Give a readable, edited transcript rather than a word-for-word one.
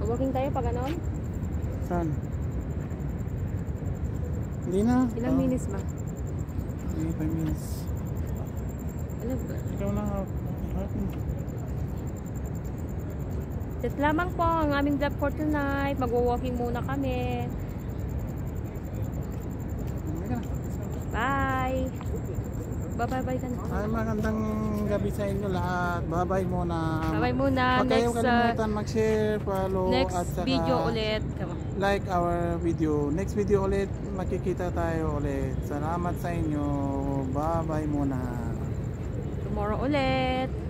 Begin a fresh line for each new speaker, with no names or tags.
Walking tayo pag ganon?
Saan? Hindi na.
Ilang minutes ba?
Hindi, 5 minutes.
Alam ba?
Ikaw na.
Just lamang po ang aming vlog for tonight. Mag-walking muna kami. Bye! Bye-bye ka na.
Ay, magandang gabi sa inyo lahat. Bye-bye muna.
Bye-bye muna.
Huwag kayong kalimutan mag-share, follow,
Next
at saka
video ulit.
like our video. Next video ulit, makikita tayo ulit. Salamat sa inyo. Bye-bye muna.
Tomorrow ulit.